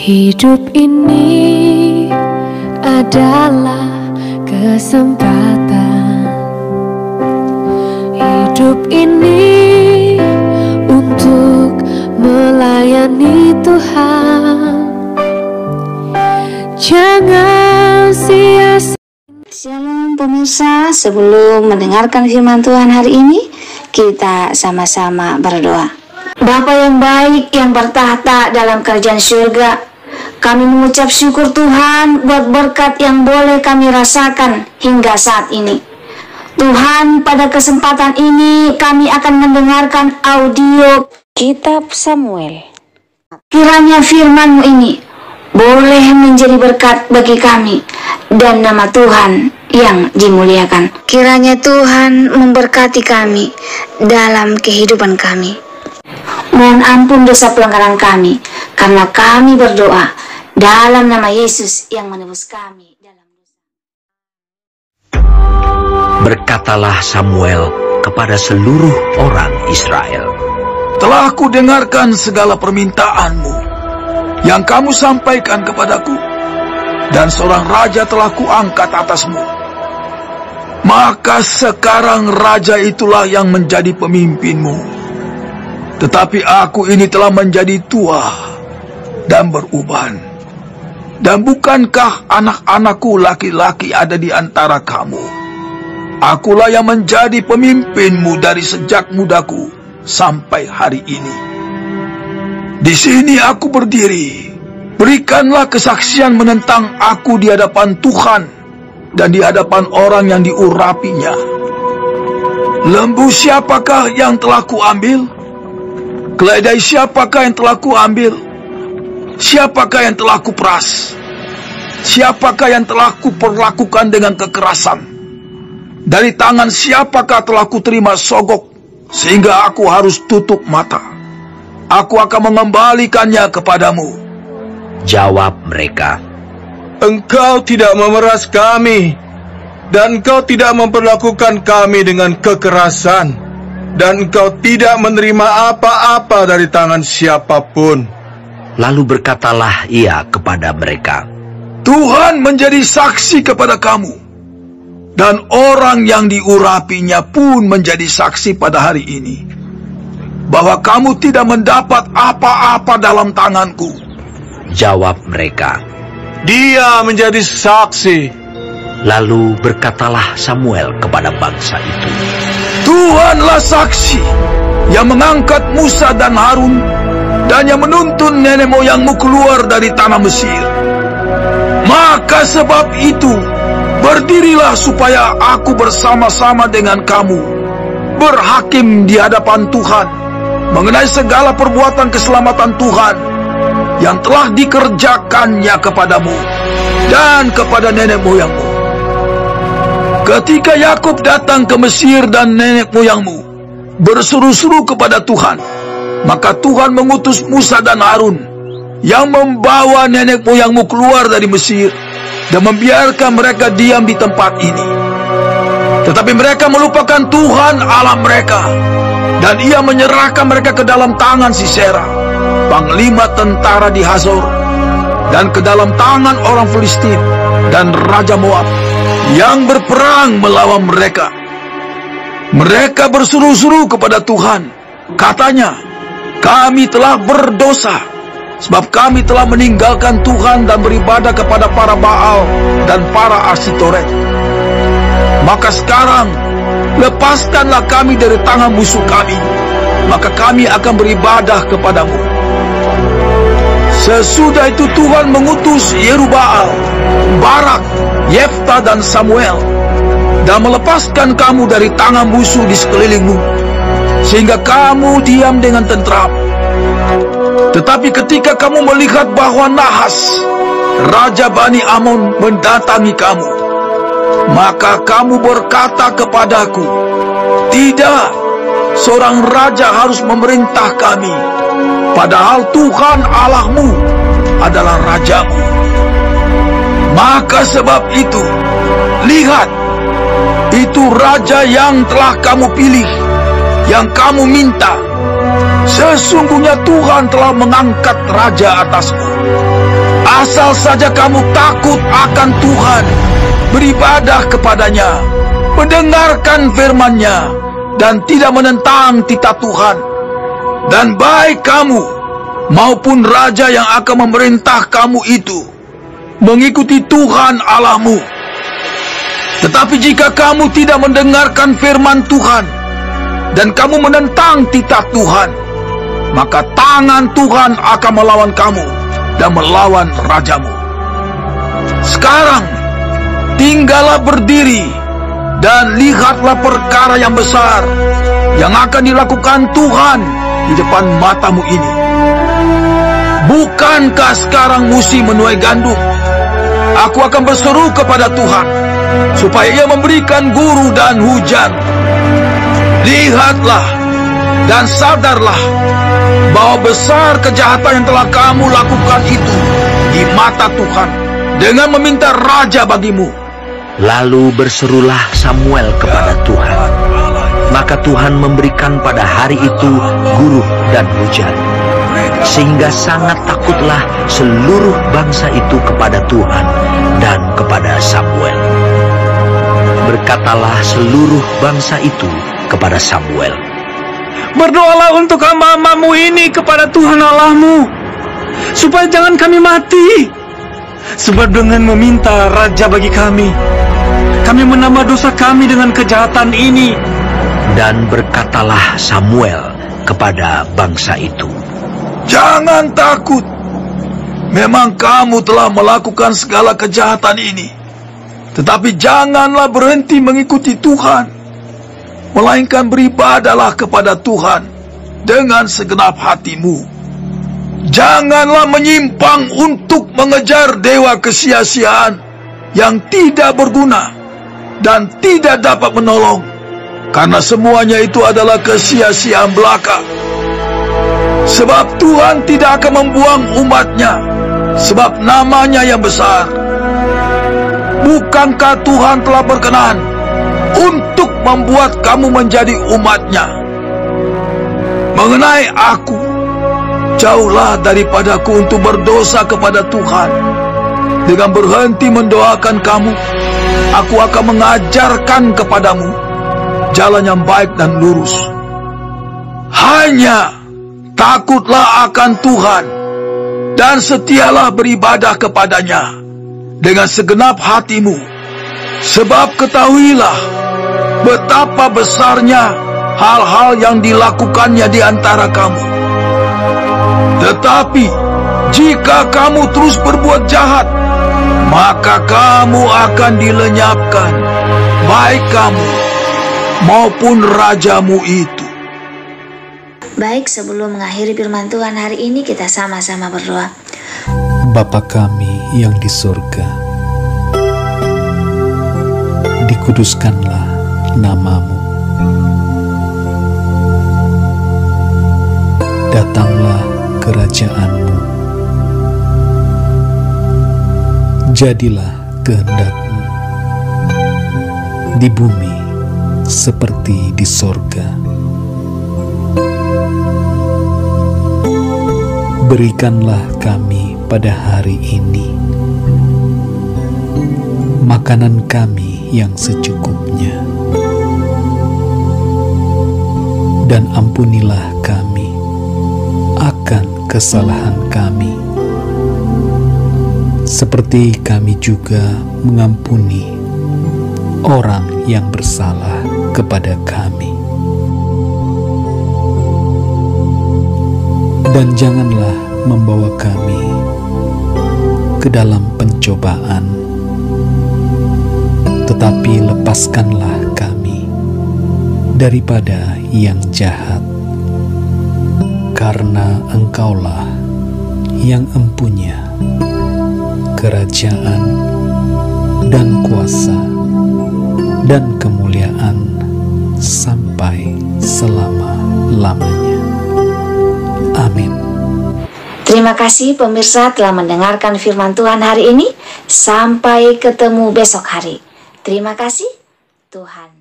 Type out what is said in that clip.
Hidup ini adalah kesempatan. Hidup ini untuk melayani Tuhan. Jangan sia-sia. Shalom pemirsa, sebelum mendengarkan firman Tuhan hari ini, kita sama-sama berdoa. Bapa yang baik yang bertahta dalam kerajaan surga, kami mengucap syukur Tuhan buat berkat yang boleh kami rasakan hingga saat ini. Tuhan, pada kesempatan ini kami akan mendengarkan audio Kitab Samuel. Kiranya firman-Mu ini boleh menjadi berkat bagi kami dan nama Tuhan yang dimuliakan. Kiranya Tuhan memberkati kami dalam kehidupan kami. Mohon ampun dosa pelanggaran kami, karena kami berdoa dalam nama Yesus yang menebus kami dalam dosa. Berkatalah Samuel kepada seluruh orang Israel, "Telah aku dengarkan segala permintaanmu yang kamu sampaikan kepadaku, dan seorang raja telah kuangkat atasmu. Maka sekarang raja itulah yang menjadi pemimpinmu. Tetapi aku ini telah menjadi tua dan beruban. Dan bukankah anak-anakku laki-laki ada di antara kamu? Akulah yang menjadi pemimpinmu dari sejak mudaku sampai hari ini. Di sini aku berdiri. Berikanlah kesaksian menentang aku di hadapan Tuhan dan di hadapan orang yang diurapinya. Lembu siapakah yang telah kuambil? Keledai siapakah yang telah kuambil? Siapakah yang telah kuperas? Siapakah yang telah kuperlakukan dengan kekerasan? Dari tangan siapakah telah kuterima sogok sehingga aku harus tutup mata? Aku akan mengembalikannya kepadamu." Jawab mereka, "Engkau tidak memeras kami, dan engkau tidak memperlakukan kami dengan kekerasan, dan engkau tidak menerima apa-apa dari tangan siapapun." Lalu berkatalah ia kepada mereka, "Tuhan menjadi saksi kepada kamu, dan orang yang diurapinya pun menjadi saksi pada hari ini, bahwa kamu tidak mendapat apa-apa dalam tanganku." Jawab mereka, "Dia menjadi saksi." Lalu berkatalah Samuel kepada bangsa itu, "Tuhanlah saksi yang mengangkat Musa dan Harun dan yang menuntun nenek moyangmu keluar dari tanah Mesir. Maka sebab itu, berdirilah supaya aku bersama-sama dengan kamu berhakim di hadapan Tuhan mengenai segala perbuatan keselamatan Tuhan yang telah dikerjakannya kepadamu dan kepada nenek moyangmu. Ketika Yakub datang ke Mesir dan nenek moyangmu berseru-seru kepada Tuhan, maka Tuhan mengutus Musa dan Harun yang membawa nenek moyangmu keluar dari Mesir dan membiarkan mereka diam di tempat ini. Tetapi mereka melupakan Tuhan Allah mereka, dan ia menyerahkan mereka ke dalam tangan Sisera, panglima tentara di Hazor, dan ke dalam tangan orang Filistin dan Raja Moab yang berperang melawan mereka. Mereka berseru-seru kepada Tuhan. Katanya, 'Kami telah berdosa, sebab kami telah meninggalkan Tuhan dan beribadah kepada para Baal dan para Asitoret. Maka sekarang, lepaskanlah kami dari tangan musuh kami, maka kami akan beribadah kepadamu.' Sesudah itu Tuhan mengutus Yerubbaal, Barak, Yefta dan Samuel, dan melepaskan kamu dari tangan musuh di sekelilingmu, sehingga kamu diam dengan tentram. Tetapi ketika kamu melihat bahwa Nahas, Raja Bani Amon, mendatangi kamu, maka kamu berkata kepadaku, 'Tidak, seorang raja harus memerintah kami, padahal Tuhan Allahmu adalah rajamu. Maka sebab itu, lihat, itu raja yang telah kamu pilih, yang kamu minta. Sesungguhnya Tuhan telah mengangkat raja atasmu. Asal saja kamu takut akan Tuhan, beribadah kepadanya, mendengarkan firman-Nya, dan tidak menentang titah Tuhan. Dan baik kamu maupun raja yang akan memerintah kamu itu mengikuti Tuhan Allahmu. Tetapi jika kamu tidak mendengarkan firman Tuhan dan kamu menentang titah Tuhan, maka tangan Tuhan akan melawan kamu dan melawan rajamu. Sekarang tinggallah berdiri dan lihatlah perkara yang besar yang akan dilakukan Tuhan di depan matamu ini. Bukankah sekarang musim menuai gandum? Aku akan berseru kepada Tuhan supaya Ia memberikan guru dan hujan. Lihatlah dan sadarlah bahwa besar kejahatan yang telah kamu lakukan itu di mata Tuhan dengan meminta raja bagimu. Lalu berserulah Samuel kepada Tuhan. Maka Tuhan memberikan pada hari itu guru dan hujan, sehingga sangat takutlah seluruh bangsa itu kepada Tuhan dan kepada Samuel. Berkatalah seluruh bangsa itu kepada Samuel, Berdoalah untuk hamba-hambamu ini kepada Tuhan Allahmu, supaya jangan kami mati. Sebab dengan meminta raja bagi kami menambah dosa kami dengan kejahatan ini. Dan berkatalah Samuel kepada bangsa itu, Jangan takut. Memang kamu telah melakukan segala kejahatan ini, tetapi janganlah berhenti mengikuti Tuhan, melainkan beribadahlah kepada Tuhan dengan segenap hatimu. Janganlah menyimpang untuk mengejar dewa kesia-siaan yang tidak berguna dan tidak dapat menolong, karena semuanya itu adalah kesia-siaan belaka. Sebab Tuhan tidak akan membuang umat-Nya, sebab nama-Nya yang besar. Bukankah Tuhan telah berkenan untuk membuat kamu menjadi umat-Nya? Mengenai aku, jauhlah daripadaku untuk berdosa kepada Tuhan. Dengan berhenti mendoakan kamu, aku akan mengajarkan kepadamu jalan yang baik dan lurus. Hanya takutlah akan Tuhan dan setialah beribadah kepadanya dengan segenap hatimu. Sebab ketahuilah betapa besarnya hal-hal yang dilakukannya di antara kamu. Tetapi jika kamu terus berbuat jahat, maka kamu akan dilenyapkan, baik kamu maupun rajamu itu. Baik, sebelum mengakhiri firman Tuhan hari ini, kita sama-sama berdoa. Bapa kami yang di surga, dikuduskanlah nama-Mu. Datanglah kerajaan-Mu. Jadilah kehendak-Mu di bumi seperti di sorga. Berikanlah kami pada hari ini makanan kami yang secukupnya, dan ampunilah kami akan kesalahan kami, seperti kami juga mengampuni orang yang bersalah kepada kami. Dan janganlah membawa kami ke dalam pencobaan, tetapi lepaskanlah kami daripada yang jahat, karena Engkaulah yang empunya kerajaan dan kuasa dan kemuliaan sampai selama-lamanya. Amin. Terima kasih pemirsa telah mendengarkan firman Tuhan hari ini. Sampai ketemu besok hari. Terima kasih Tuhan.